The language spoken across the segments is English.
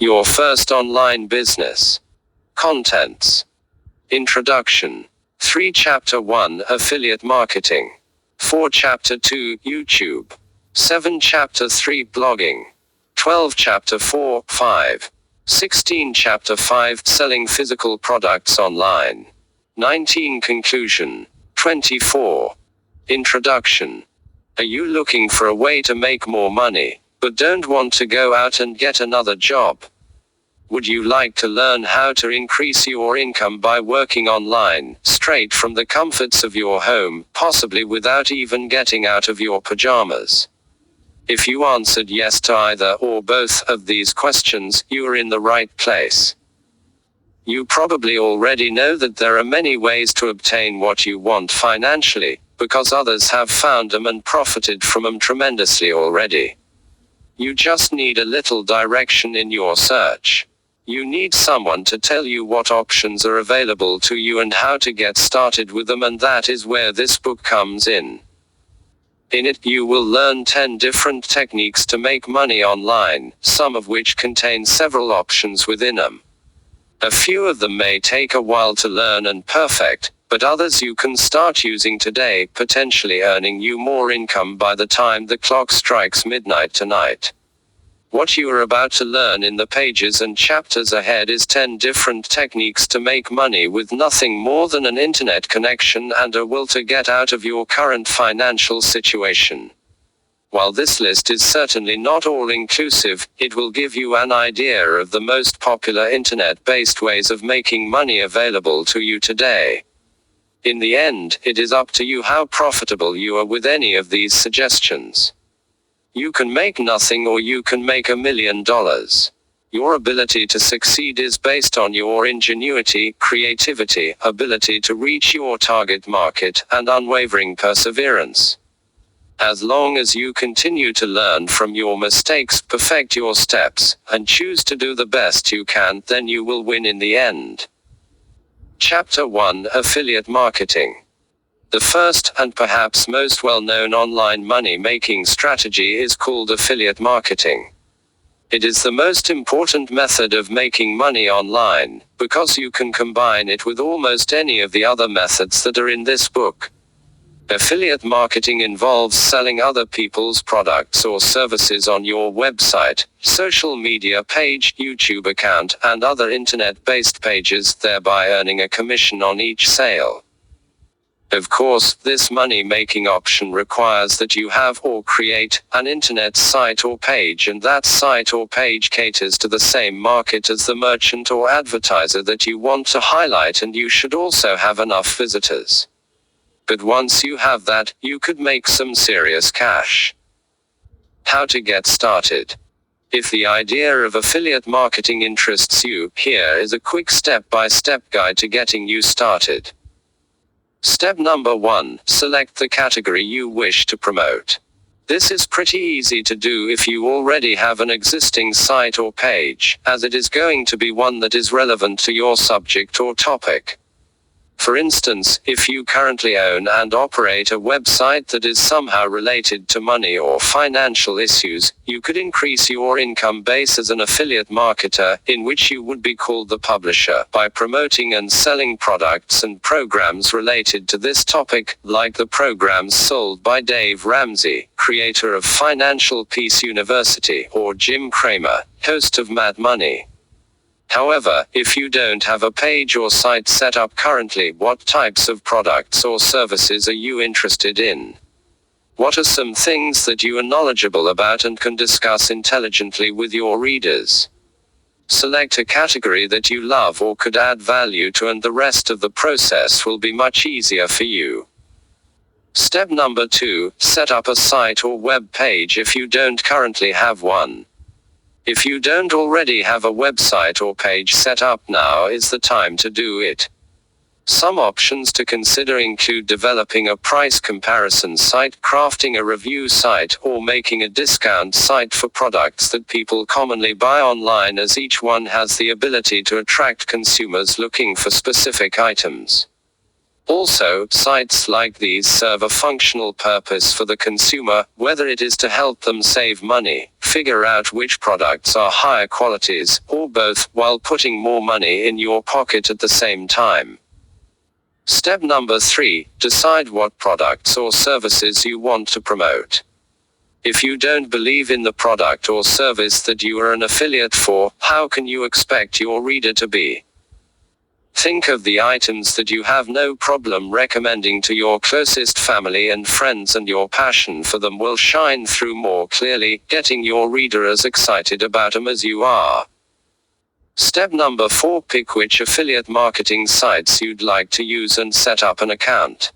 Your first online business. Contents. Introduction. 3 Chapter 1 Affiliate Marketing. 4 Chapter 2 YouTube. 7 Chapter 3 Blogging. 12 Chapter 4, 5. 16 Chapter 5 Selling Physical Products Online. 19 Conclusion. 24. Introduction. Are you looking for a way to make more money, but don't want to go out and get another job? Would you like to learn how to increase your income by working online, straight from the comforts of your home, possibly without even getting out of your pajamas? If you answered yes to either or both of these questions, you are in the right place. You probably already know that there are many ways to obtain what you want financially, because others have found them and profited from them tremendously already. You just need a little direction in your search. You need someone to tell you what options are available to you and how to get started with them, and that is where this book comes in. In it, you will learn 10 different techniques to make money online, some of which contain several options within them. A few of them may take a while to learn and perfect, but others you can start using today, potentially earning you more income by the time the clock strikes midnight tonight. What you are about to learn in the pages and chapters ahead is 10 different techniques to make money with nothing more than an internet connection and a will to get out of your current financial situation. While this list is certainly not all-inclusive, it will give you an idea of the most popular internet-based ways of making money available to you today. In the end, it is up to you how profitable you are with any of these suggestions. You can make nothing or you can make $1 million. Your ability to succeed is based on your ingenuity, creativity, ability to reach your target market, and unwavering perseverance. As long as you continue to learn from your mistakes, perfect your steps, and choose to do the best you can, then you will win in the end. Chapter 1 Affiliate Marketing. The first, and perhaps most well-known online money-making strategy is called affiliate marketing. It is the most important method of making money online, because you can combine it with almost any of the other methods that are in this book. Affiliate marketing involves selling other people's products or services on your website, social media page, YouTube account, and other internet-based pages, thereby earning a commission on each sale. Of course, this money-making option requires that you have or create an internet site or page, and that site or page caters to the same market as the merchant or advertiser that you want to highlight, and you should also have enough visitors. But once you have that, you could make some serious cash. How to get started. If the idea of affiliate marketing interests you, here is a quick step-by-step guide to getting you started. Step number 1, select the category you wish to promote. This is pretty easy to do if you already have an existing site or page, as it is going to be one that is relevant to your subject or topic. For instance, if you currently own and operate a website that is somehow related to money or financial issues, you could increase your income base as an affiliate marketer, in which you would be called the publisher, by promoting and selling products and programs related to this topic, like the programs sold by Dave Ramsey, creator of Financial Peace University, or Jim Cramer, host of Mad Money. However, if you don't have a page or site set up currently, what types of products or services are you interested in? What are some things that you are knowledgeable about and can discuss intelligently with your readers? Select a category that you love or could add value to, and the rest of the process will be much easier for you. Step number 2, set up a site or web page if you don't currently have one. If you don't already have a website or page set up, now is the time to do it. Some options to consider include developing a price comparison site, crafting a review site, or making a discount site for products that people commonly buy online, as each one has the ability to attract consumers looking for specific items. Also, sites like these serve a functional purpose for the consumer, whether it is to help them save money, figure out which products are higher qualities, or both, while putting more money in your pocket at the same time. Step number 3, decide what products or services you want to promote. If you don't believe in the product or service that you are an affiliate for, how can you expect your reader to be? Think of the items that you have no problem recommending to your closest family and friends, and your passion for them will shine through more clearly, getting your reader as excited about them as you are. Step number 4, pick which affiliate marketing sites you'd like to use and set up an account.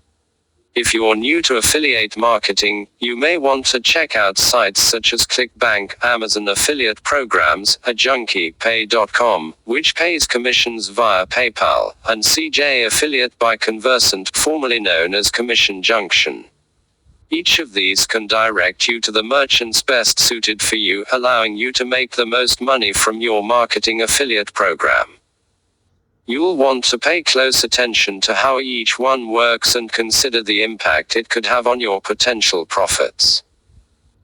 If you're new to affiliate marketing, you may want to check out sites such as ClickBank, Amazon Affiliate Programs, AJunkiePay.com, which pays commissions via PayPal, and CJ Affiliate by Conversant, formerly known as Commission Junction. Each of these can direct you to the merchants best suited for you, allowing you to make the most money from your marketing affiliate program. You'll want to pay close attention to how each one works and consider the impact it could have on your potential profits.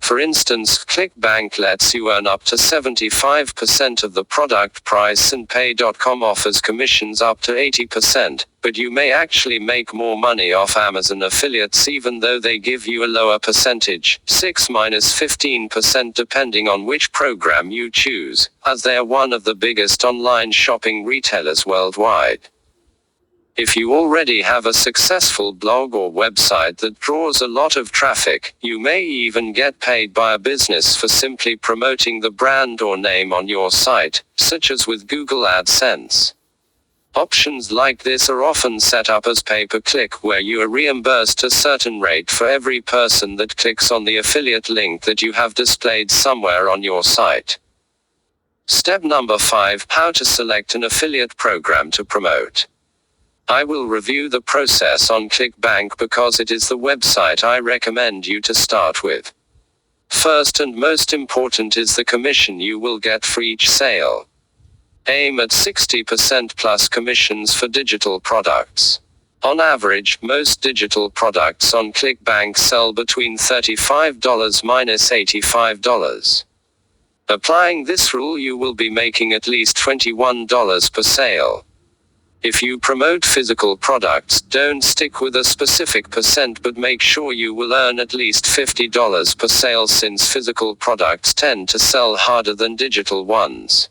For instance, ClickBank lets you earn up to 75% of the product price, and Pay.com offers commissions up to 80%, but you may actually make more money off Amazon affiliates even though they give you a lower percentage, 6–15% depending on which program you choose, as they are one of the biggest online shopping retailers worldwide. If you already have a successful blog or website that draws a lot of traffic, you may even get paid by a business for simply promoting the brand or name on your site, such as with Google AdSense. Options like this are often set up as pay-per-click, where you are reimbursed a certain rate for every person that clicks on the affiliate link that you have displayed somewhere on your site. Step number 5, how to select an affiliate program to promote. I will review the process on ClickBank because it is the website I recommend you to start with. First and most important is the commission you will get for each sale. Aim at 60% plus commissions for digital products. On average, most digital products on ClickBank sell between $35–$85. Applying this rule, you will be making at least $21 per sale. If you promote physical products, don't stick with a specific percent, but make sure you will earn at least $50 per sale, since physical products tend to sell harder than digital ones.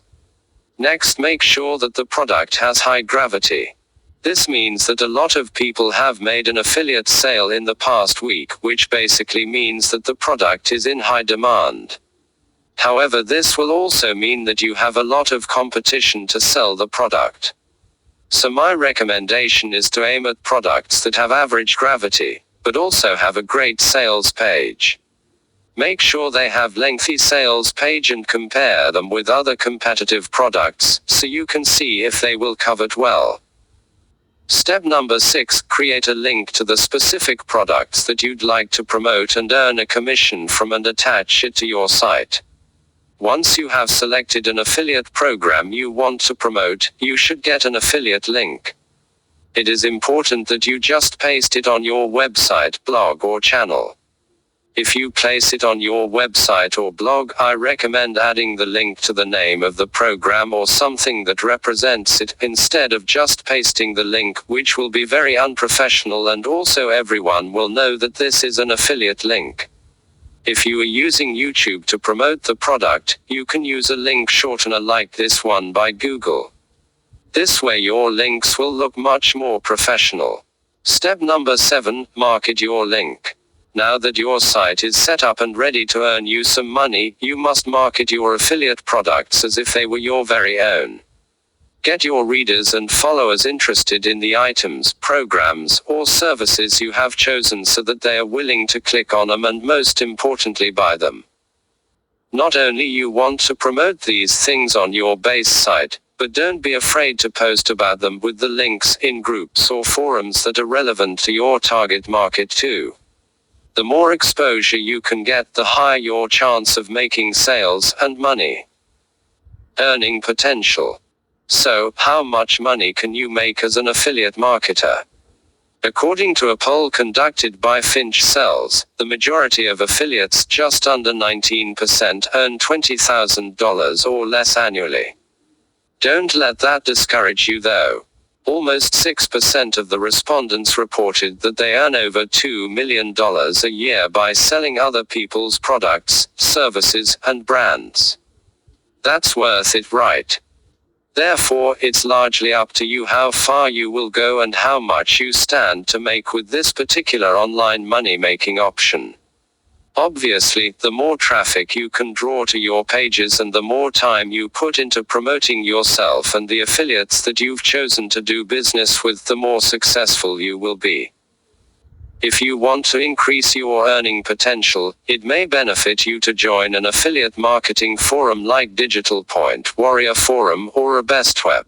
Next, make sure that the product has high gravity. This means that a lot of people have made an affiliate sale in the past week, which basically means that the product is in high demand. However, this will also mean that you have a lot of competition to sell the product. So my recommendation is to aim at products that have average gravity, but also have a great sales page. Make sure they have lengthy sales page and compare them with other competitive products, so you can see if they will convert well. Step number 6, create a link to the specific products that you'd like to promote and earn a commission from, and attach it to your site. Once you have selected an affiliate program you want to promote, you should get an affiliate link. It is important that you just paste it on your website, blog, or channel. If you place it on your website or blog, I recommend adding the link to the name of the program or something that represents it, instead of just pasting the link, which will be very unprofessional, and also everyone will know that this is an affiliate link. If you are using YouTube to promote the product, you can use a link shortener like this one by Google. This way your links will look much more professional. Step number 7, market your link. Now that your site is set up and ready to earn you some money, you must market your affiliate products as if they were your very own. Get your readers and followers interested in the items, programs, or services you have chosen, so that they are willing to click on them and, most importantly, buy them. Not only you want to promote these things on your base site, but don't be afraid to post about them with the links in groups or forums that are relevant to your target market too. The more exposure you can get, the higher your chance of making sales and money. Earning potential. So, how much money can you make as an affiliate marketer? According to a poll conducted by Finch Cells, the majority of affiliates, just under 19%, earn $20,000 or less annually. Don't let that discourage you though. Almost 6% of the respondents reported that they earn over $2 million a year by selling other people's products, services, and brands. That's worth it, right? Therefore, it's largely up to you how far you will go and how much you stand to make with this particular online money-making option. Obviously, the more traffic you can draw to your pages and the more time you put into promoting yourself and the affiliates that you've chosen to do business with, the more successful you will be. If you want to increase your earning potential, it may benefit you to join an affiliate marketing forum like Digital Point, Warrior Forum, or a BestWeb.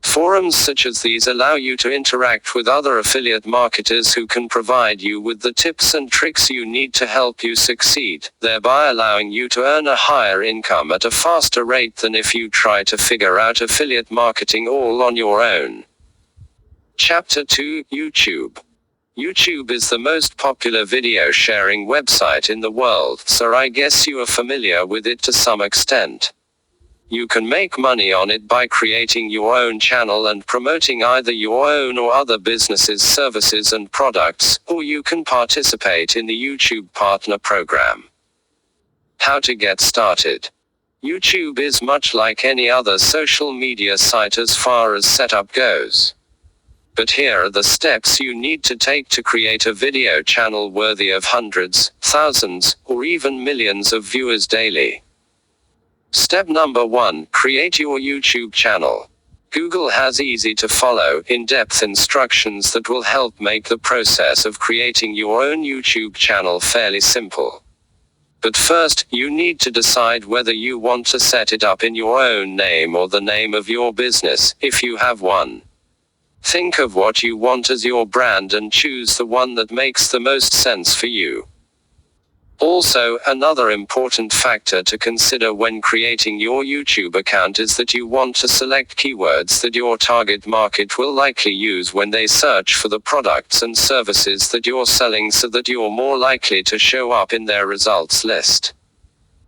Forums such as these allow you to interact with other affiliate marketers who can provide you with the tips and tricks you need to help you succeed, thereby allowing you to earn a higher income at a faster rate than if you try to figure out affiliate marketing all on your own. Chapter 2: YouTube. YouTube is the most popular video sharing website in the world, so I guess you are familiar with it to some extent. You can make money on it by creating your own channel and promoting either your own or other businesses' services and products, or you can participate in the YouTube Partner Program. How to get started. YouTube is much like any other social media site as far as setup goes. But here are the steps you need to take to create a video channel worthy of hundreds, thousands, or even millions of viewers daily. Step number 1: create your YouTube channel. Google has easy to follow, in-depth instructions that will help make the process of creating your own YouTube channel fairly simple. But first, you need to decide whether you want to set it up in your own name or the name of your business, if you have one. Think of what you want as your brand and choose the one that makes the most sense for you. Also, another important factor to consider when creating your YouTube account is that you want to select keywords that your target market will likely use when they search for the products and services that you're selling, so that you're more likely to show up in their results list.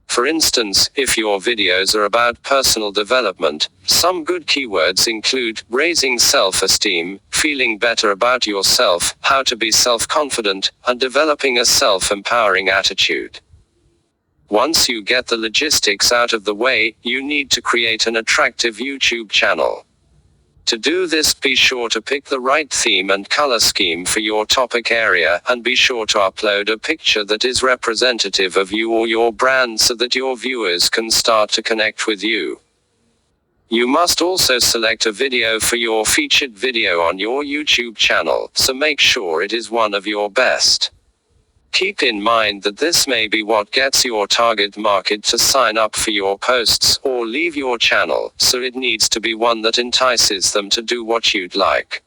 For instance, if your videos are about personal development, some good keywords include raising self-esteem, feeling better about yourself, how to be self-confident, and developing a self-empowering attitude. Once you get the logistics out of the way, you need to create an attractive YouTube channel. To do this, be sure to pick the right theme and color scheme for your topic area, and be sure to upload a picture that is representative of you or your brand so that your viewers can start to connect with you. You must also select a video for your featured video on your YouTube channel, so make sure it is one of your best. Keep in mind that this may be what gets your target market to sign up for your posts or leave your channel, so it needs to be one that entices them to do what you'd like.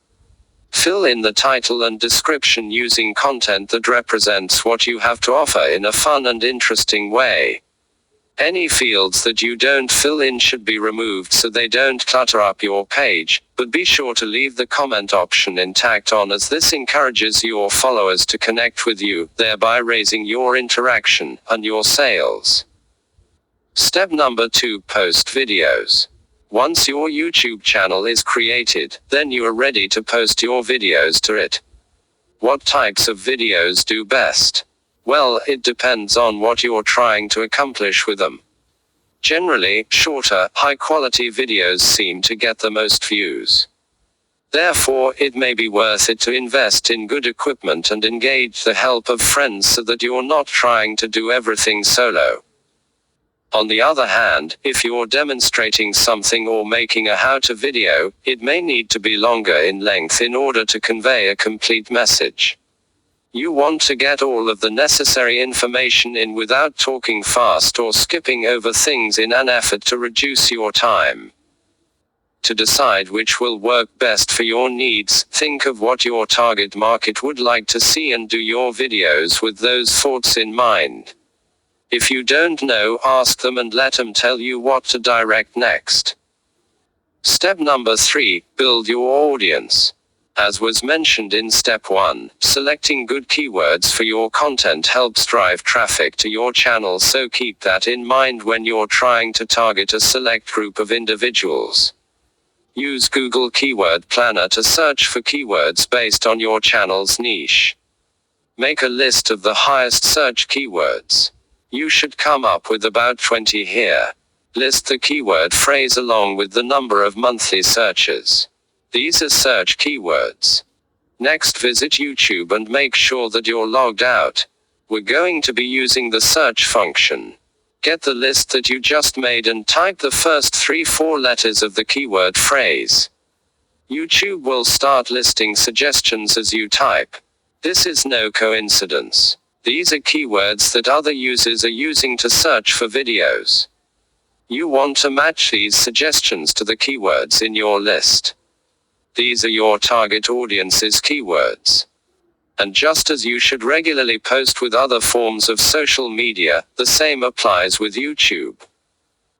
Fill in the title and description using content that represents what you have to offer in a fun and interesting way. Any fields that you don't fill in should be removed so they don't clutter up your page, but be sure to leave the comment option intact on, as this encourages your followers to connect with you, thereby raising your interaction and your sales. Step number 2: post videos. Once your YouTube channel is created, then you are ready to post your videos to it. What types of videos do best? Well, it depends on what you're trying to accomplish with them. Generally, shorter, high-quality videos seem to get the most views. Therefore, it may be worth it to invest in good equipment and engage the help of friends so that you're not trying to do everything solo. On the other hand, if you're demonstrating something or making a how-to video, it may need to be longer in length in order to convey a complete message. You want to get all of the necessary information in without talking fast or skipping over things in an effort to reduce your time. To decide which will work best for your needs, think of what your target market would like to see and do your videos with those thoughts in mind. If you don't know, ask them and let them tell you what to direct next. Step number 3: build your audience. As was mentioned in step 1, selecting good keywords for your content helps drive traffic to your channel, so keep that in mind when you're trying to target a select group of individuals. Use Google Keyword Planner to search for keywords based on your channel's niche. Make a list of the highest search keywords. You should come up with about 20 here. List the keyword phrase along with the number of monthly searches. These are search keywords. Next, visit YouTube and make sure that you're logged out. We're going to be using the search function. Get the list that you just made and type the first 3-4 letters of the keyword phrase. YouTube will start listing suggestions as you type. This is no coincidence. These are keywords that other users are using to search for videos. You want to match these suggestions to the keywords in your list. These are your target audience's keywords. And just as you should regularly post with other forms of social media, the same applies with YouTube.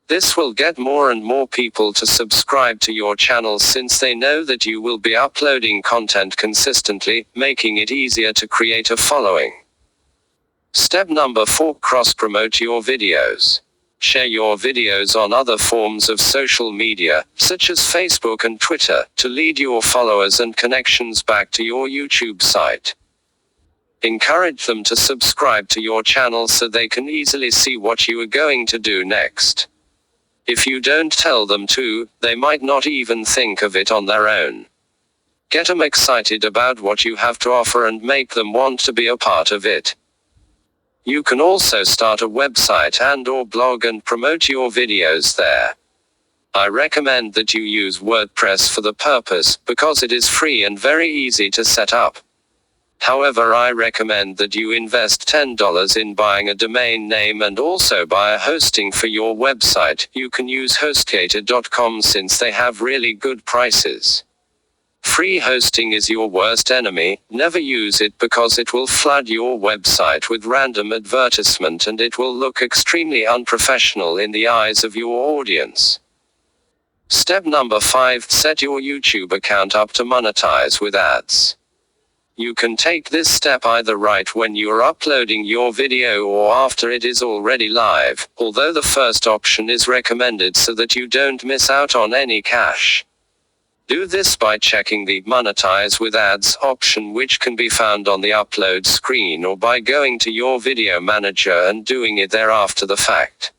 This will get more and more people to subscribe to your channel since they know that you will be uploading content consistently, making it easier to create a following. Step number 4: cross-promote your videos. Share your videos on other forms of social media, such as Facebook and Twitter, to lead your followers and connections back to your YouTube site. Encourage them to subscribe to your channel so they can easily see what you are going to do next. If you don't tell them to, they might not even think of it on their own. Get them excited about what you have to offer and make them want to be a part of it. You can also start a website and/or blog and promote your videos there. I recommend that you use WordPress for the purpose, because it is free and very easy to set up. However, I recommend that you invest $10 in buying a domain name and also buy a hosting for your website. You can use HostGator.com since they have really good prices. Free hosting is your worst enemy. Never use it because it will flood your website with random advertisement and it will look extremely unprofessional in the eyes of your audience. Step number 5: set your YouTube account up to monetize with ads. You can take this step either right when you're uploading your video or after it is already live, although the first option is recommended so that you don't miss out on any cash. Do this by checking the Monetize with Ads option, which can be found on the upload screen, or by going to your video manager and doing it there after the fact.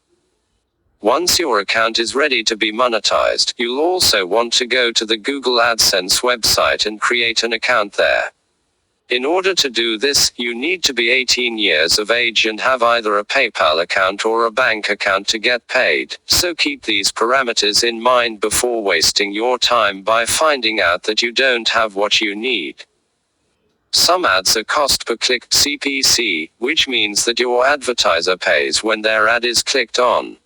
Once your account is ready to be monetized, you'll also want to go to the Google AdSense website and create an account there. In order to do this, you need to be 18 years of age and have either a PayPal account or a bank account to get paid, so keep these parameters in mind before wasting your time by finding out that you don't have what you need. Some ads are cost per click (CPC), which means that your advertiser pays when their ad is clicked on.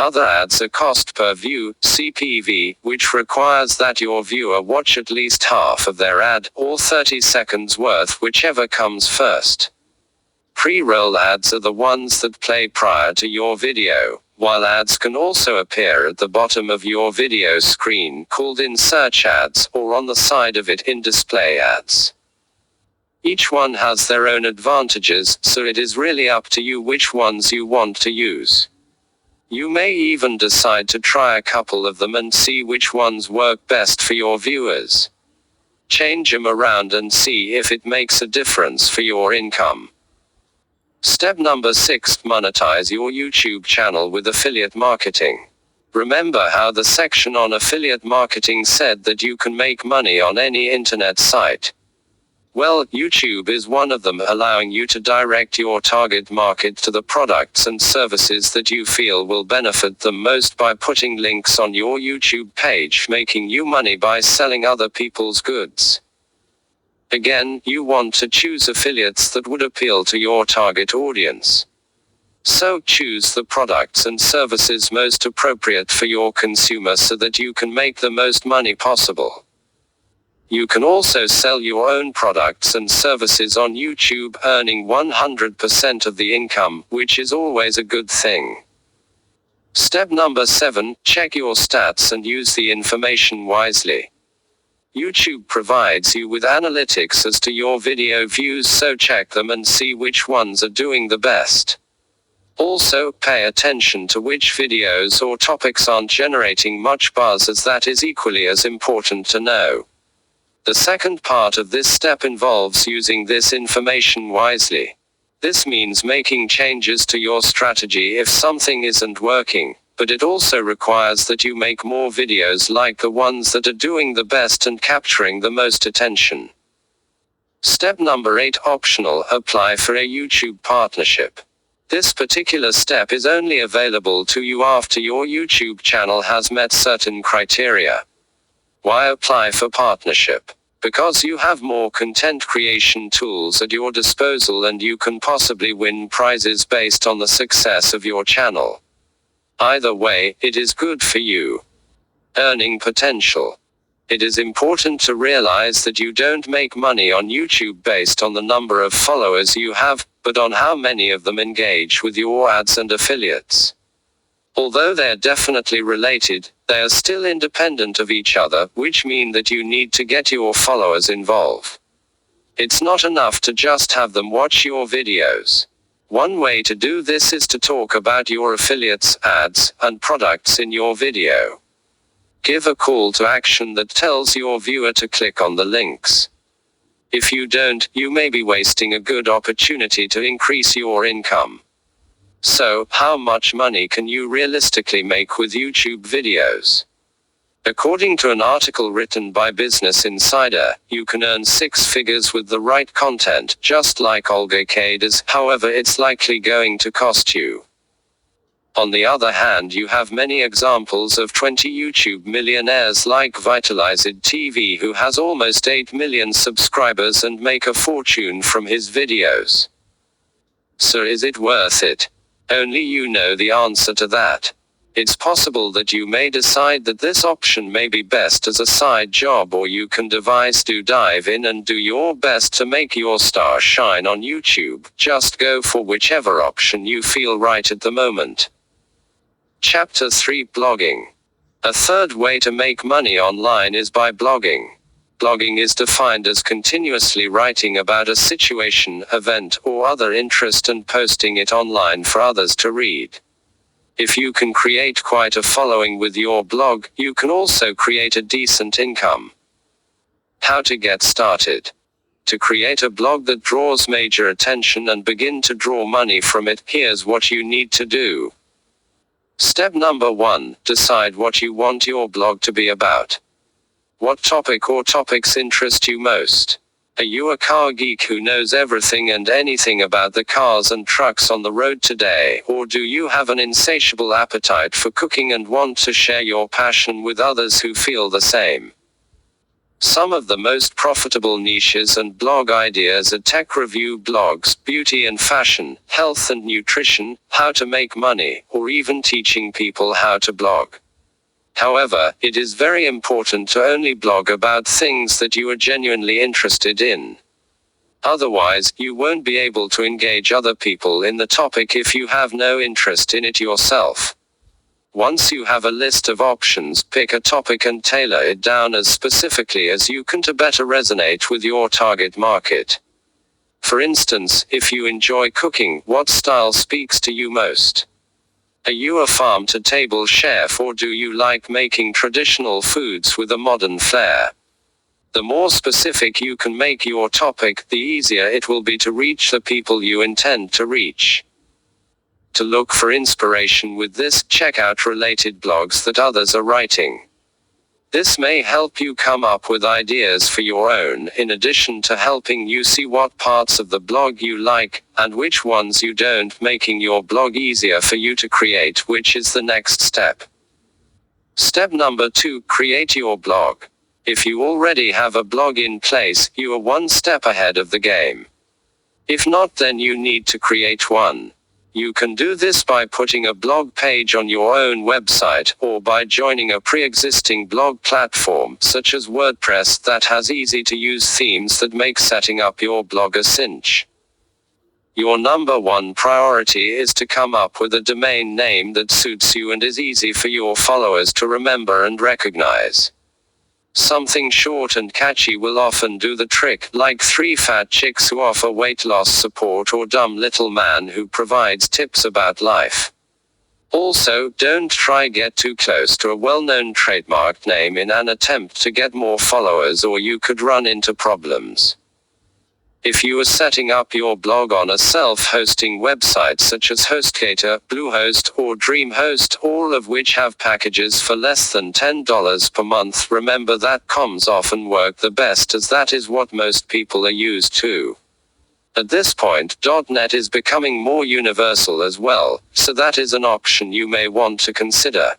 Other ads are cost per view, CPV, which requires that your viewer watch at least half of their ad, or 30 seconds worth, whichever comes first. Pre-roll ads are the ones that play prior to your video, while ads can also appear at the bottom of your video screen, called in search ads, or on the side of it in display ads. Each one has their own advantages, so it is really up to you which ones you want to use. You may even decide to try a couple of them and see which ones work best for your viewers. Change them around and see if it makes a difference for your income. Step number 6: monetize your YouTube channel with affiliate marketing. Remember how the section on affiliate marketing said that you can make money on any internet site? Well, YouTube is one of them, allowing you to direct your target market to the products and services that you feel will benefit them most by putting links on your YouTube page, making you money by selling other people's goods. Again, you want to choose affiliates that would appeal to your target audience. So, choose the products and services most appropriate for your consumer so that you can make the most money possible. You can also sell your own products and services on YouTube, earning 100% of the income, which is always a good thing. Step number 7: check your stats and use the information wisely. YouTube provides you with analytics as to your video views, so check them and see which ones are doing the best. Also, pay attention to which videos or topics aren't generating much buzz, as that is equally as important to know. The second part of this step involves using this information wisely. This means making changes to your strategy if something isn't working, but it also requires that you make more videos like the ones that are doing the best and capturing the most attention. Step number 8, optional, apply for a YouTube partnership. This particular step is only available to you after your YouTube channel has met certain criteria. Why apply for partnership? Because you have more content creation tools at your disposal and you can possibly win prizes based on the success of your channel. Either way, it is good for you. Earning potential. It is important to realize that you don't make money on YouTube based on the number of followers you have, but on how many of them engage with your ads and affiliates. Although they are definitely related, they are still independent of each other, which mean that you need to get your followers involved. It's not enough to just have them watch your videos. One way to do this is to talk about your affiliates, ads, and products in your video. Give a call to action that tells your viewer to click on the links. If you don't, you may be wasting a good opportunity to increase your income. So, how much money can you realistically make with YouTube videos? According to an article written by Business Insider, you can earn 6 figures with the right content, just like Olga K does, however it's likely going to cost you. On the other hand, you have many examples of 20 YouTube millionaires like Vitalized TV, who has almost 8 million subscribers and make a fortune from his videos. So is it worth it? Only you know the answer to that. It's possible that you may decide that this option may be best as a side job, or you can dive in and do your best to make your star shine on YouTube. Just go for whichever option you feel right at the moment. Chapter 3, Blogging. A third way to make money online is by blogging. Blogging is defined as continuously writing about a situation, event, or other interest and posting it online for others to read. If you can create quite a following with your blog, you can also create a decent income. How to get started. To create a blog that draws major attention and begin to draw money from it, here's what you need to do. Step number 1, decide what you want your blog to be about. What topic or topics interest you most? Are you a car geek who knows everything and anything about the cars and trucks on the road today, or do you have an insatiable appetite for cooking and want to share your passion with others who feel the same? Some of the most profitable niches and blog ideas are tech review blogs, beauty and fashion, health and nutrition, how to make money, or even teaching people how to blog. However, it is very important to only blog about things that you are genuinely interested in. Otherwise, you won't be able to engage other people in the topic if you have no interest in it yourself. Once you have a list of options, pick a topic and tailor it down as specifically as you can to better resonate with your target market. For instance, if you enjoy cooking, what style speaks to you most? Are you a farm-to-table chef, or do you like making traditional foods with a modern flair? The more specific you can make your topic, the easier it will be to reach the people you intend to reach. To look for inspiration with this, check out related blogs that others are writing. This may help you come up with ideas for your own, in addition to helping you see what parts of the blog you like, and which ones you don't, making your blog easier for you to create, which is the next step. Step number 2, create your blog. If you already have a blog in place, you are one step ahead of the game. If not, then you need to create one. You can do this by putting a blog page on your own website, or by joining a pre-existing blog platform, such as WordPress, that has easy-to-use themes that make setting up your blog a cinch. Your number 1 priority is to come up with a domain name that suits you and is easy for your followers to remember and recognize. Something short and catchy will often do the trick, like 3 fat chicks who offer weight loss support or dumb little man who provides tips about life. Also, don't try get too close to a well-known trademarked name in an attempt to get more followers, or you could run into problems. If you are setting up your blog on a self-hosting website such as HostGator, Bluehost, or DreamHost, all of which have packages for less than $10 per month, remember that comms often work the best, as that is what most people are used to. At this point, .NET is becoming more universal as well, so that is an option you may want to consider.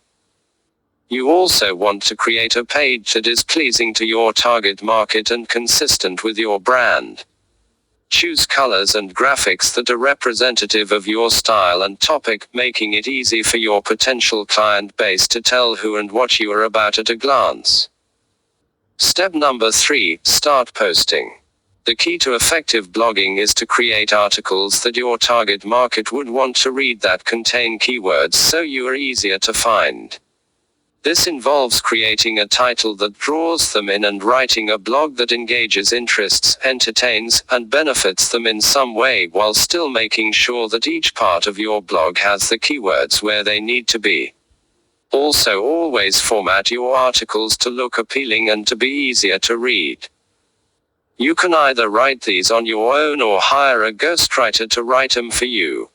You also want to create a page that is pleasing to your target market and consistent with your brand. Choose colors and graphics that are representative of your style and topic, making it easy for your potential client base to tell who and what you are about at a glance. Step number 3, start posting. The key to effective blogging is to create articles that your target market would want to read, that contain keywords so you are easier to find. This involves creating a title that draws them in and writing a blog that engages interests, entertains, and benefits them in some way, while still making sure that each part of your blog has the keywords where they need to be. Also, always format your articles to look appealing and to be easier to read. You can either write these on your own or hire a ghostwriter to write them for you.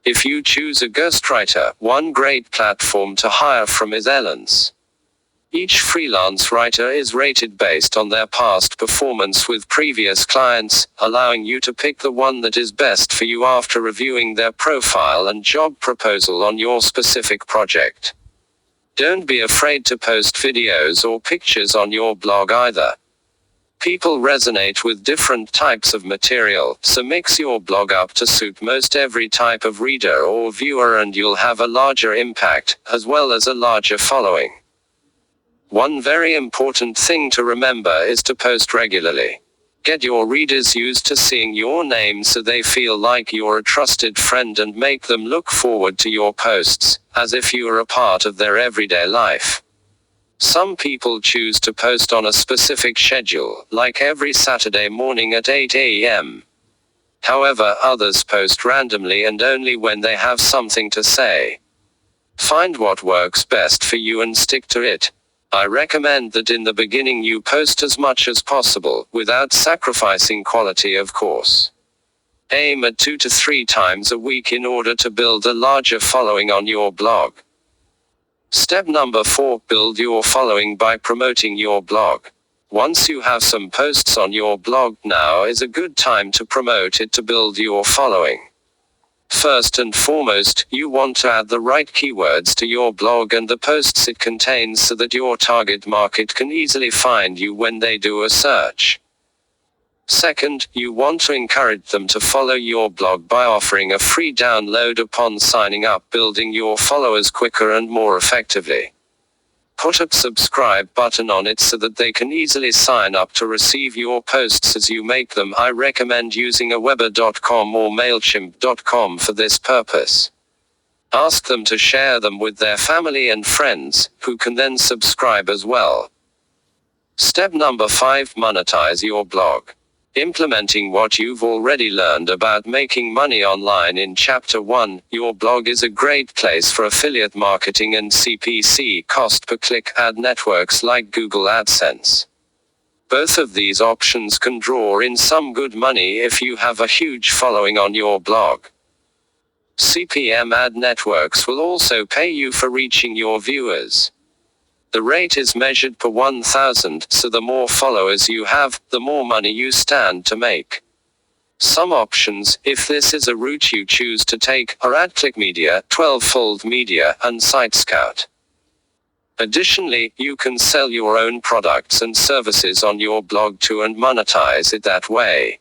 If you choose a ghostwriter, one great platform to hire from is Elance. Each freelance writer is rated based on their past performance with previous clients, allowing you to pick the one that is best for you after reviewing their profile and job proposal on your specific project. Don't be afraid to post videos or pictures on your blog either. People resonate with different types of material, so mix your blog up to suit most every type of reader or viewer, and you'll have a larger impact, as well as a larger following. One very important thing to remember is to post regularly. Get your readers used to seeing your name so they feel like you're a trusted friend, and make them look forward to your posts, as if you are a part of their everyday life. Some people choose to post on a specific schedule, like every Saturday morning at 8 a.m. However, others post randomly and only when they have something to say. Find what works best for you and stick to it. I recommend that in the beginning you post as much as possible, without sacrificing quality, of course. Aim at 2 to 3 times a week in order to build a larger following on your blog. Step number 4, build your following by promoting your blog. Once you have some posts on your blog, now is a good time to promote it to build your following. First and foremost, you want to add the right keywords to your blog and the posts it contains so that your target market can easily find you when they do a search. Second, you want to encourage them to follow your blog by offering a free download upon signing up, building your followers quicker and more effectively. Put a subscribe button on it so that they can easily sign up to receive your posts as you make them. I recommend using aweber.com or mailchimp.com for this purpose. Ask them to share them with their family and friends, who can then subscribe as well. Step number 5, monetize your blog. Implementing what you've already learned about making money online in Chapter 1, your blog is a great place for affiliate marketing and CPC, cost per click, ad networks like Google AdSense. Both of these options can draw in some good money if you have a huge following on your blog. CPM ad networks will also pay you for reaching your viewers. The rate is measured per 1,000, so the more followers you have, the more money you stand to make. Some options, if this is a route you choose to take, are AdClick Media, 12-fold Media, and SiteScout. Additionally, you can sell your own products and services on your blog too and monetize it that way.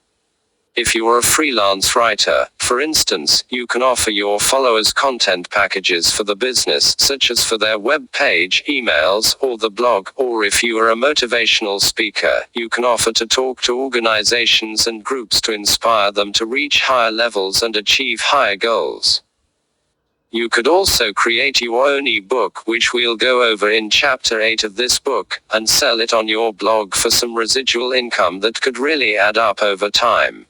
If you're a freelance writer, for instance, you can offer your followers content packages for the business, such as for their web page, emails, or the blog, or if you are a motivational speaker, you can offer to talk to organizations and groups to inspire them to reach higher levels and achieve higher goals. You could also create your own ebook, which we'll go over in chapter 8 of this book, and sell it on your blog for some residual income that could really add up over time.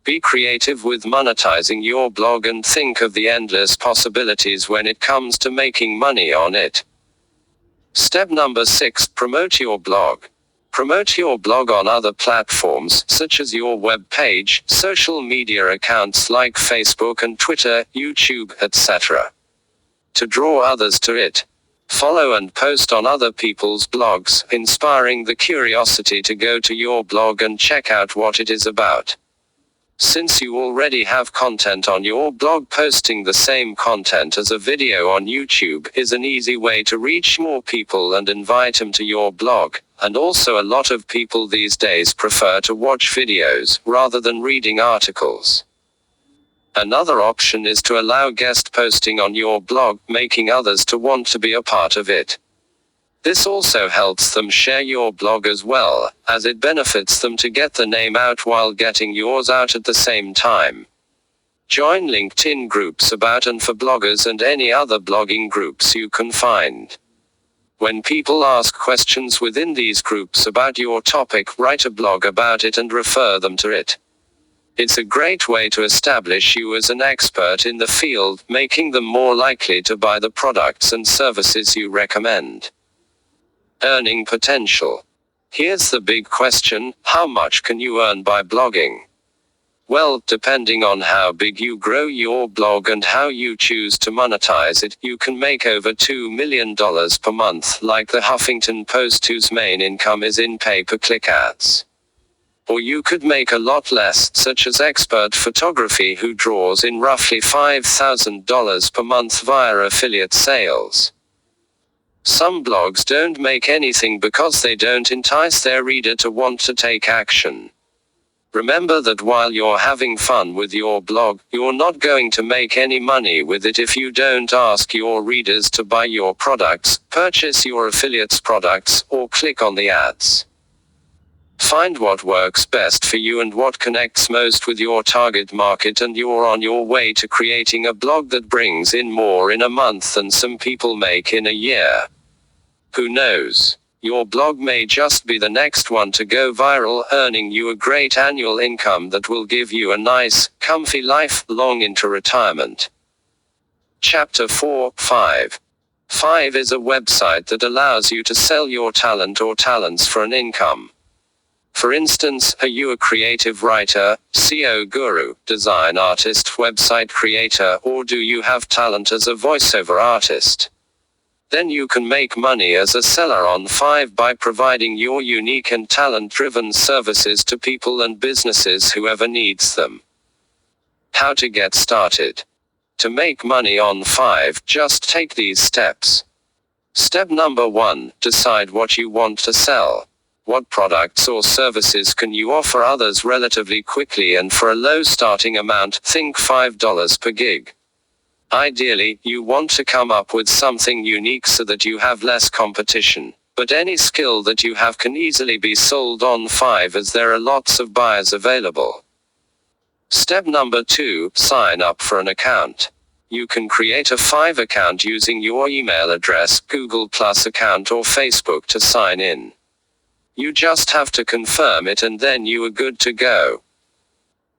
Be creative with monetizing your blog and think of the endless possibilities when it comes to making money on it. Step number 6, promote your blog. Promote your blog on other platforms, such as your web page, social media accounts like Facebook and Twitter, YouTube, etc. To draw others to it. Follow and post on other people's blogs, inspiring the curiosity to go to your blog and check out what it is about. Since you already have content on your blog, posting the same content as a video on YouTube is an easy way to reach more people and invite them to your blog, and also a lot of people these days prefer to watch videos rather than reading articles. Another option is to allow guest posting on your blog, making others to want to be a part of it. This also helps them share your blog as well, as it benefits them to get the name out while getting yours out at the same time. Join LinkedIn groups about and for bloggers and any other blogging groups you can find. When people ask questions within these groups about your topic, write a blog about it and refer them to it. It's a great way to establish you as an expert in the field, making them more likely to buy the products and services you recommend. Earning potential. Here's the big question: how much can you earn by blogging? Well, depending on how big you grow your blog and how you choose to monetize it, you can make over $2 million per month, like the Huffington Post, whose main income is in pay-per-click ads. Or you could make a lot less, such as expert photography, who draws in roughly $5,000 per month via affiliate sales. Some blogs don't make anything because they don't entice their reader to want to take action. Remember that while you're having fun with your blog, you're not going to make any money with it if you don't ask your readers to buy your products, purchase your affiliates' products, or click on the ads. Find what works best for you and what connects most with your target market, and you're on your way to creating a blog that brings in more in a month than some people make in a year. Who knows? Your blog may just be the next one to go viral, earning you a great annual income that will give you a nice, comfy life long into retirement. Chapter 4, 5. 5 is a website that allows you to sell your talent or talents for an income. For instance, are you a creative writer, SEO guru, design artist, website creator, or do you have talent as a voiceover artist? Then you can make money as a seller on 5 by providing your unique and talent-driven services to people and businesses whoever needs them. How to get started. To make money on 5, just take these steps. Step number 1, decide what you want to sell. What products or services can you offer others relatively quickly and for a low starting amount? Think $5 per gig. Ideally, you want to come up with something unique so that you have less competition. But any skill that you have can easily be sold on 5, as there are lots of buyers available. Step number 2, sign up for an account. You can create a 5 account using your email address, Google Plus account, or Facebook to sign in. You just have to confirm it and then you are good to go.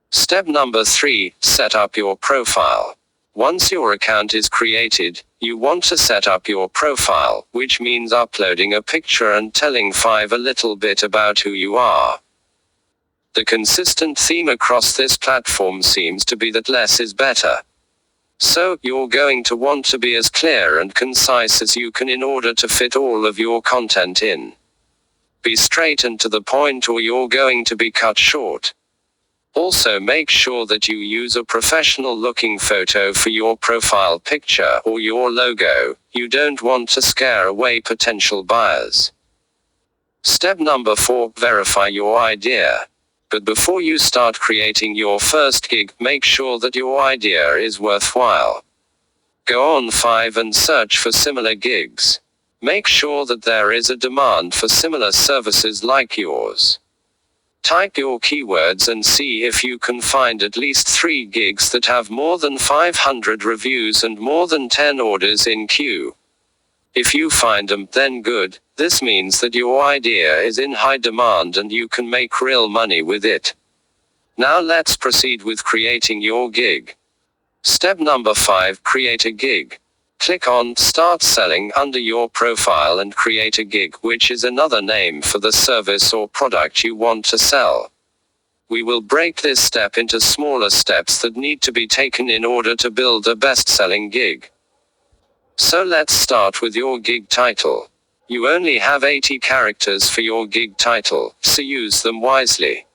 Step number 3, set up your profile. Once your account is created, you want to set up your profile, which means uploading a picture and telling 5 a little bit about who you are. The consistent theme across this platform seems to be that less is better. So, you're going to want to be as clear and concise as you can in order to fit all of your content in. Be straight and to the point or you're going to be cut short. Also, make sure that you use a professional looking photo for your profile picture or your logo. You don't want to scare away potential buyers. Step number 4, verify your idea. But before you start creating your first gig, make sure that your idea is worthwhile. Go on 5 and search for similar gigs. Make sure that there is a demand for similar services like yours. Type your keywords and see if you can find at least 3 gigs that have more than 500 reviews and more than 10 orders in queue. If you find them, then good. This means that your idea is in high demand and you can make real money with it. Now let's proceed with creating your gig. Step number 5, create a gig. Click on Start Selling under your profile and create a gig, which is another name for the service or product you want to sell. We will break this step into smaller steps that need to be taken in order to build a best-selling gig. So let's start with your gig title. You only have 80 characters for your gig title, so use them wisely.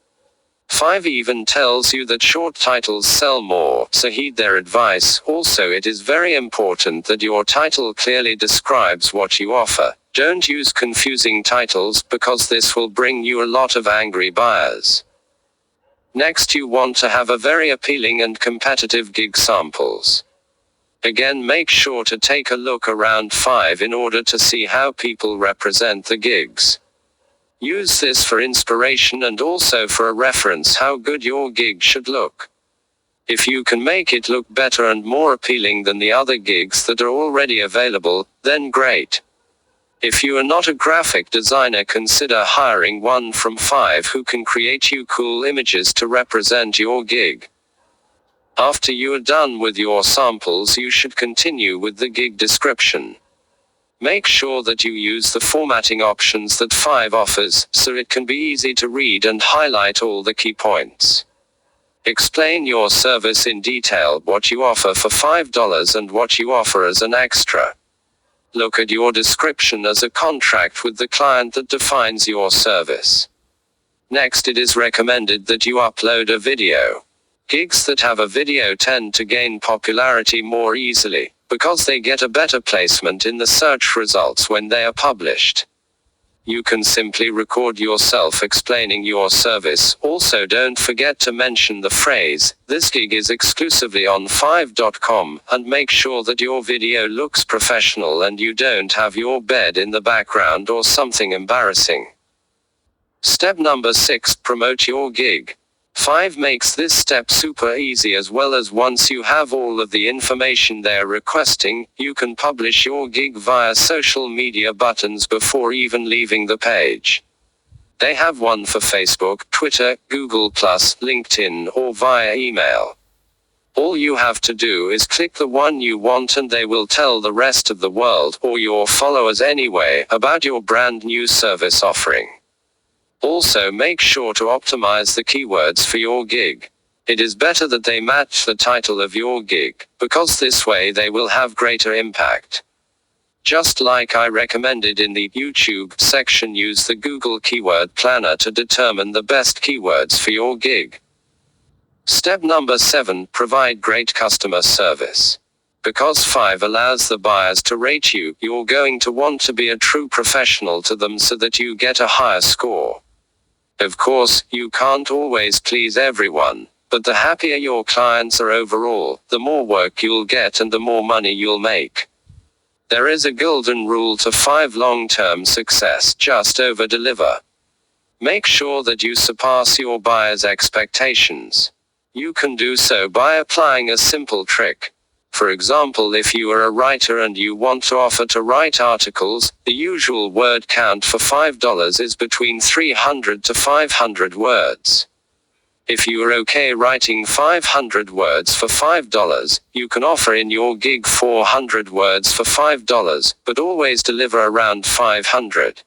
Fiverr even tells you that short titles sell more, so heed their advice. Also, it is very important that your title clearly describes what you offer. Don't use confusing titles, because this will bring you a lot of angry buyers. Next, you want to have a very appealing and competitive gig samples. Again, make sure to take a look around Fiverr in order to see how people represent the gigs. Use this for inspiration and also for a reference how good your gig should look. If you can make it look better and more appealing than the other gigs that are already available, then great. If you are not a graphic designer, consider hiring one from Fiverr who can create you cool images to represent your gig. After you are done with your samples, you should continue with the gig description. Make sure that you use the formatting options that Fiverr offers, so it can be easy to read and highlight all the key points. Explain your service in detail, what you offer for $5 and what you offer as an extra. Look at your description as a contract with the client that defines your service. Next, it is recommended that you upload a video. Gigs that have a video tend to gain popularity more easily, because they get a better placement in the search results when they are published. You can simply record yourself explaining your service. Also, don't forget to mention the phrase, "This gig is exclusively on Fiverr.com, and make sure that your video looks professional and you don't have your bed in the background or something embarrassing. Step number 6, promote your gig. Fiverr makes this step super easy, as well as once you have all of the information they're requesting, you can publish your gig via social media buttons before even leaving the page. They have one for Facebook, Twitter, Google+, LinkedIn, or via email. All you have to do is click the one you want and they will tell the rest of the world, or your followers anyway, about your brand new service offering. Also, make sure to optimize the keywords for your gig. It is better that they match the title of your gig, because this way they will have greater impact. Just like I recommended in the YouTube section, use the Google Keyword Planner to determine the best keywords for your gig. Step number 7, provide great customer service. Because Fiverr allows the buyers to rate you, you're going to want to be a true professional to them so that you get a higher score. Of course, you can't always please everyone, but the happier your clients are overall, the more work you'll get and the more money you'll make. There is a golden rule to Fiverr long-term success: just over-deliver. Make sure that you surpass your buyers' expectations. You can do so by applying a simple trick. For example, if you are a writer and you want to offer to write articles, the usual word count for $5 is between 300 to 500 words. If you are okay writing 500 words for $5, you can offer in your gig 400 words for $5, but always deliver around 500.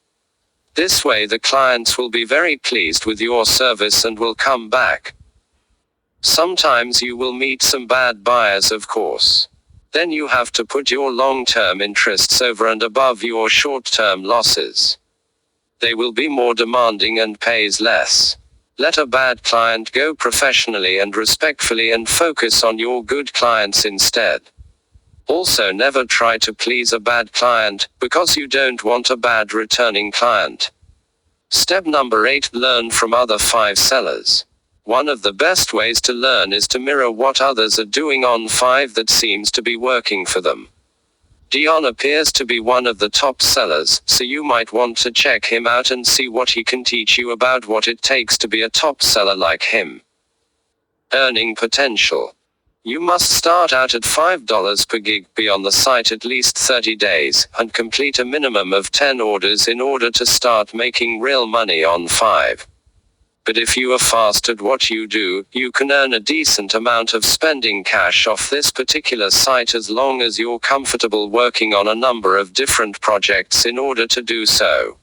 This way the clients will be very pleased with your service and will come back. Sometimes you will meet some bad buyers, of course. Then you have to put your long-term interests over and above your short-term losses. They will be more demanding and pays less. Let a bad client go professionally and respectfully and focus on your good clients instead. Also, never try to please a bad client, because you don't want a bad returning client. Step number 8, learn from other Fiverr sellers. One of the best ways to learn is to mirror what others are doing on Fiverr that seems to be working for them. Dion appears to be one of the top sellers, so you might want to check him out and see what he can teach you about what it takes to be a top seller like him. Earning potential. You must start out at $5 per gig, be on the site at least 30 days, and complete a minimum of 10 orders in order to start making real money on Fiverr. But if you are fast at what you do, you can earn a decent amount of spending cash off this particular site as long as you're comfortable working on a number of different projects in order to do so.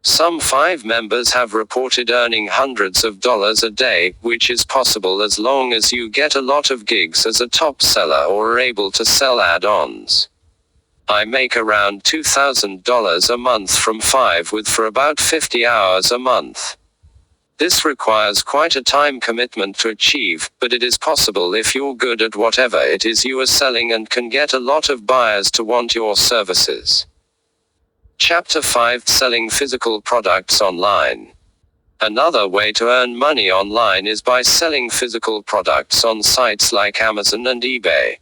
Some Fiverr members have reported earning hundreds of dollars a day, which is possible as long as you get a lot of gigs as a top seller or are able to sell add-ons. I make around $2,000 a month from Fiverr for about 50 hours a month. This requires quite a time commitment to achieve, but it is possible if you're good at whatever it is you are selling and can get a lot of buyers to want your services. Chapter 5: Selling Physical Products Online. Another way to earn money online is by selling physical products on sites like Amazon and eBay.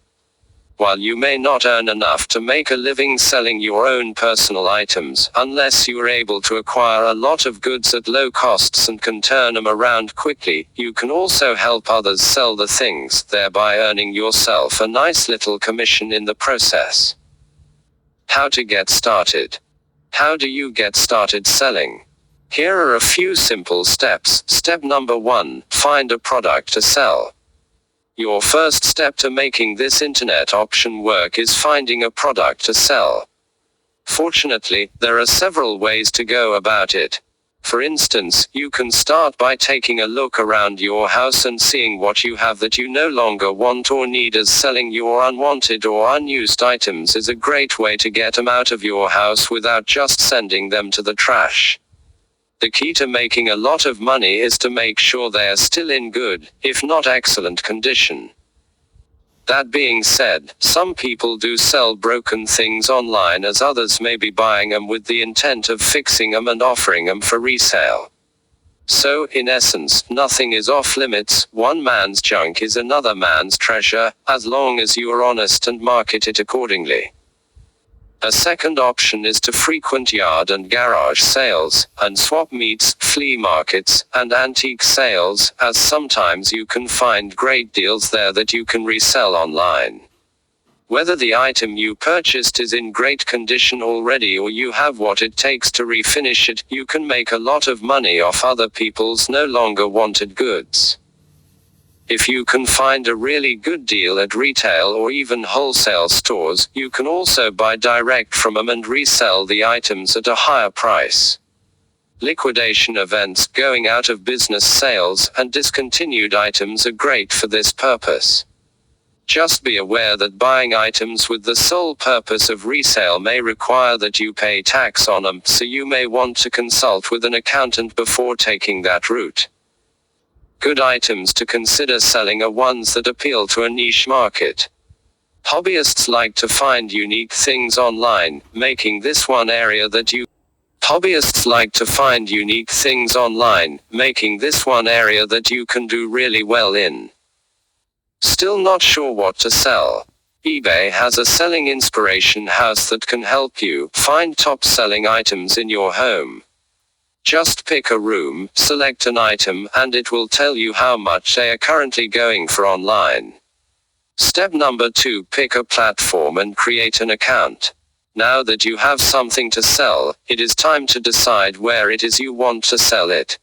While you may not earn enough to make a living selling your own personal items, unless you are able to acquire a lot of goods at low costs and can turn them around quickly, you can also help others sell the things, thereby earning yourself a nice little commission in the process. How to get started. How do you get started selling? Here are a few simple steps. Step number 1, find a product to sell. Your first step to making this internet option work is finding a product to sell. Fortunately, there are several ways to go about it. For instance, you can start by taking a look around your house and seeing what you have that you no longer want or need, as selling your unwanted or unused items is a great way to get them out of your house without just sending them to the trash. The key to making a lot of money is to make sure they are still in good, if not excellent condition. That being said, some people do sell broken things online, as others may be buying them with the intent of fixing them and offering them for resale. So, in essence, nothing is off limits. One man's junk is another man's treasure, as long as you are honest and market it accordingly. A second option is to frequent yard and garage sales, and swap meets, flea markets, and antique sales, as sometimes you can find great deals there that you can resell online. Whether the item you purchased is in great condition already or you have what it takes to refinish it, you can make a lot of money off other people's no longer wanted goods. If you can find a really good deal at retail or even wholesale stores, you can also buy direct from them and resell the items at a higher price. Liquidation events, going out of business sales, and discontinued items are great for this purpose. Just be aware that buying items with the sole purpose of resale may require that you pay tax on them, so you may want to consult with an accountant before taking that route. Good items to consider selling are ones that appeal to a niche market. Hobbyists like to find unique things online, making this one area that you can do really well in. Still not sure what to sell? eBay has a selling inspiration house that can help you find top selling items in your home. Just pick a room, select an item, and it will tell you how much they are currently going for online. Step number 2, pick a platform and create an account. Now that you have something to sell, it is time to decide where it is you want to sell it.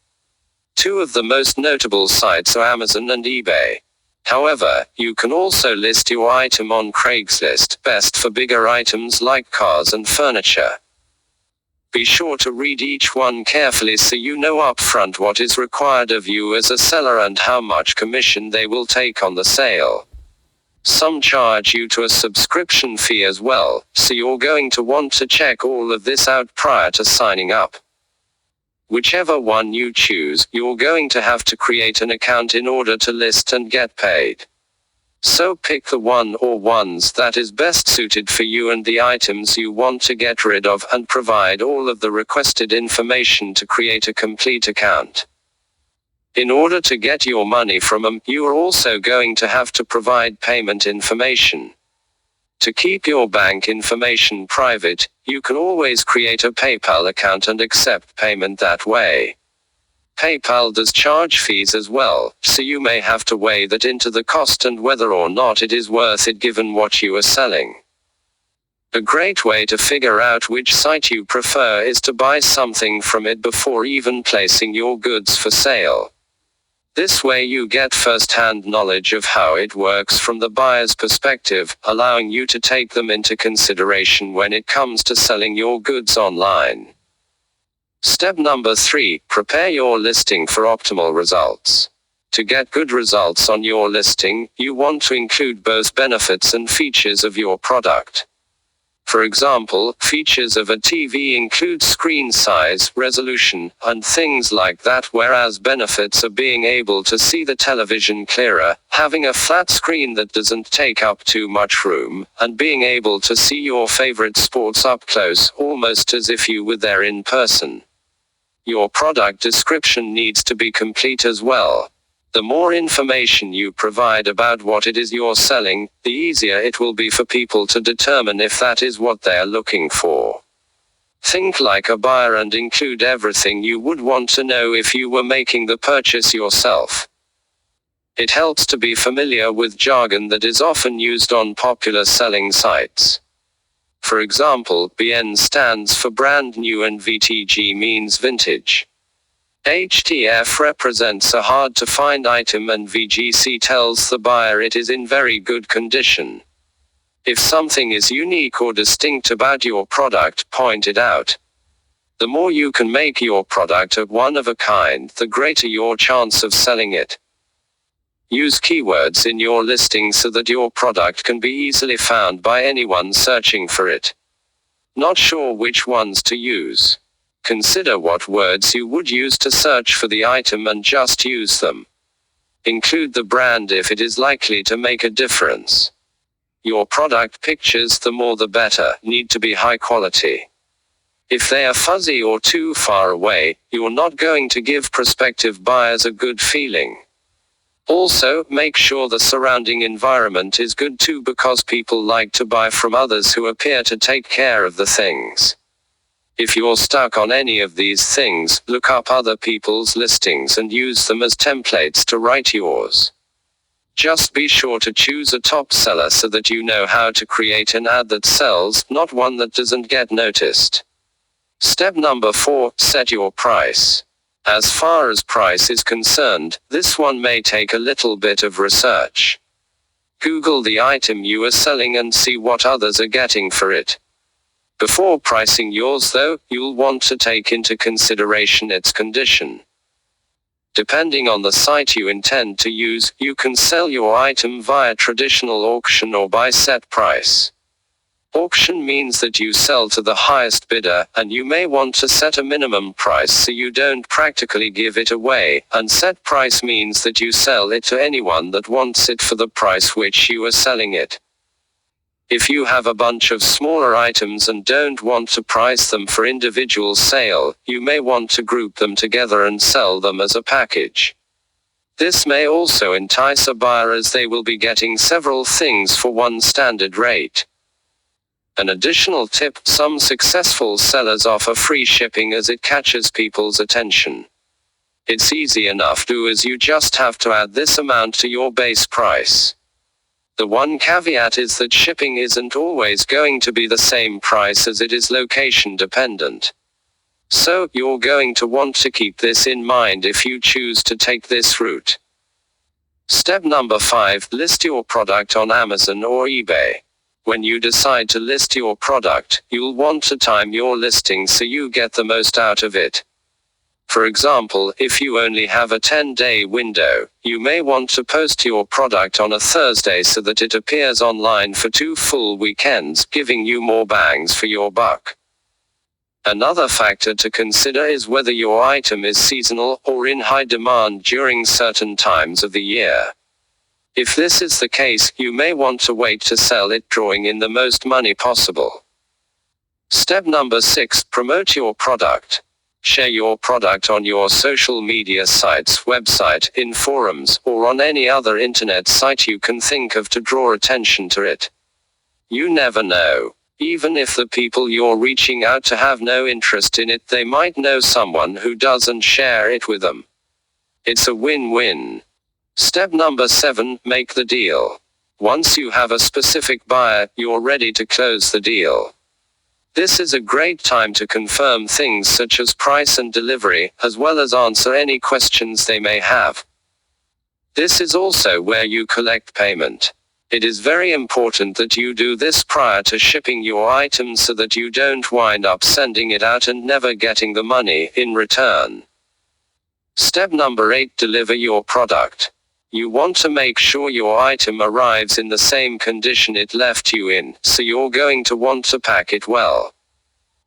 Two of the most notable sites are Amazon and eBay. However, you can also list your item on Craigslist, best for bigger items like cars and furniture. Be sure to read each one carefully so you know upfront what is required of you as a seller and how much commission they will take on the sale. Some charge you to a subscription fee as well, so you're going to want to check all of this out prior to signing up. Whichever one you choose, you're going to have to create an account in order to list and get paid. So pick the one or ones that is best suited for you and the items you want to get rid of, and provide all of the requested information to create a complete account. In order to get your money from them, you are also going to have to provide payment information. To keep your bank information private, you can always create a PayPal account and accept payment that way. PayPal does charge fees as well, so you may have to weigh that into the cost and whether or not it is worth it given what you are selling. A great way to figure out which site you prefer is to buy something from it before even placing your goods for sale. This way you get first-hand knowledge of how it works from the buyer's perspective, allowing you to take them into consideration when it comes to selling your goods online. Step number 3, prepare your listing for optimal results. To get good results on your listing, you want to include both benefits and features of your product. For example, features of a TV include screen size, resolution, and things like that, whereas benefits are being able to see the television clearer, having a flat screen that doesn't take up too much room, and being able to see your favorite sports up close, almost as if you were there in person. Your product description needs to be complete as well. The more information you provide about what it is you're selling, the easier it will be for people to determine if that is what they are looking for. Think like a buyer and include everything you would want to know if you were making the purchase yourself. It helps to be familiar with jargon that is often used on popular selling sites. For example, BN stands for brand new and VTG means vintage. HTF represents a hard-to-find item and VGC tells the buyer it is in very good condition. If something is unique or distinct about your product, point it out. The more you can make your product a one of a kind, the greater your chance of selling it. Use keywords in your listing so that your product can be easily found by anyone searching for it. Not sure which ones to use? Consider what words you would use to search for the item and just use them. Include the brand if it is likely to make a difference. Your product pictures, the more the better, need to be high quality. If they are fuzzy or too far away, you're not going to give prospective buyers a good feeling. Also, make sure the surrounding environment is good too, because people like to buy from others who appear to take care of the things. If you're stuck on any of these things, look up other people's listings and use them as templates to write yours. Just be sure to choose a top seller so that you know how to create an ad that sells, not one that doesn't get noticed. Step number 4, set your price. As far as price is concerned, this one may take a little bit of research. Google the item you are selling and see what others are getting for it. Before pricing yours though, you'll want to take into consideration its condition. Depending on the site you intend to use, you can sell your item via traditional auction or by set price. Auction means that you sell to the highest bidder, and you may want to set a minimum price so you don't practically give it away, and set price means that you sell it to anyone that wants it for the price which you are selling it. If you have a bunch of smaller items and don't want to price them for individual sale, you may want to group them together and sell them as a package. This may also entice a buyer as they will be getting several things for one standard rate. An additional tip, some successful sellers offer free shipping as it catches people's attention. It's easy enough to do, as you just have to add this amount to your base price. The one caveat is that shipping isn't always going to be the same price as it is location dependent. So, you're going to want to keep this in mind if you choose to take this route. Step number 5, list your product on Amazon or eBay. When you decide to list your product, you'll want to time your listing so you get the most out of it. For example, if you only have a 10-day window, you may want to post your product on a Thursday so that it appears online for 2 full weekends, giving you more bangs for your buck. Another factor to consider is whether your item is seasonal or in high demand during certain times of the year. If this is the case, you may want to wait to sell it, drawing in the most money possible. Step number 6, promote your product. Share your product on your social media sites, website, in forums, or on any other internet site you can think of to draw attention to it. You never know. Even if the people you're reaching out to have no interest in it, they might know someone who does and share it with them. It's a win-win. Step number 7, make the deal. Once you have a specific buyer, you're ready to close the deal. This is a great time to confirm things such as price and delivery, as well as answer any questions they may have. This is also where you collect payment. It is very important that you do this prior to shipping your item so that you don't wind up sending it out and never getting the money in return. Step number 8, deliver your product. You want to make sure your item arrives in the same condition it left you in, so you're going to want to pack it well.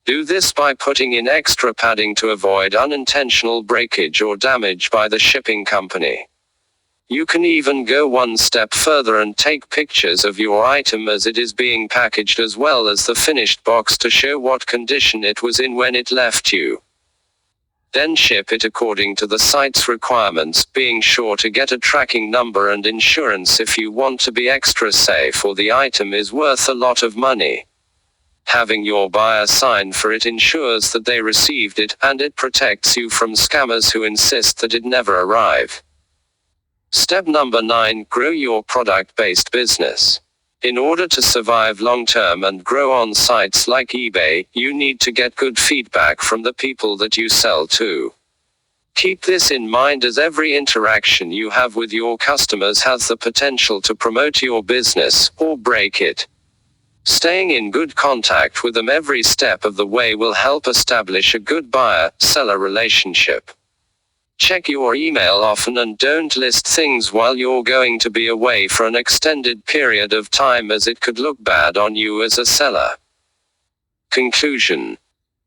Do this by putting in extra padding to avoid unintentional breakage or damage by the shipping company. You can even go one step further and take pictures of your item as it is being packaged as well as the finished box to show what condition it was in when it left you. Then ship it according to the site's requirements, being sure to get a tracking number and insurance if you want to be extra safe or the item is worth a lot of money. Having your buyer sign for it ensures that they received it, and it protects you from scammers who insist that it never arrive. Step number 9, grow your product-based business. In order to survive long-term and grow on sites like eBay, you need to get good feedback from the people that you sell to. Keep this in mind as every interaction you have with your customers has the potential to promote your business, or break it. Staying in good contact with them every step of the way will help establish a good buyer-seller relationship. Check your email often and don't list things while you're going to be away for an extended period of time, as it could look bad on you as a seller. Conclusion.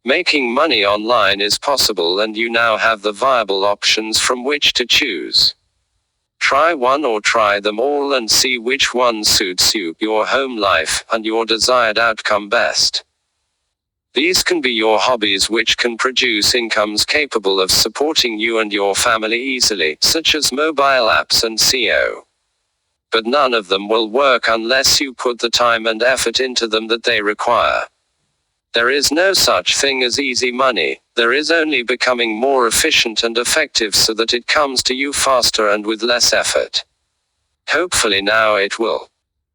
Making money online is possible and you now have the viable options from which to choose. Try one or try them all and see which one suits you, your home life, and your desired outcome best. These can be your hobbies which can produce incomes capable of supporting you and your family easily, such as mobile apps and SEO. But none of them will work unless you put the time and effort into them that they require. There is no such thing as easy money, there is only becoming more efficient and effective so that it comes to you faster and with less effort. Hopefully now it will.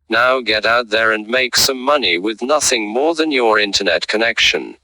Now get out there and make some money with nothing more than your internet connection.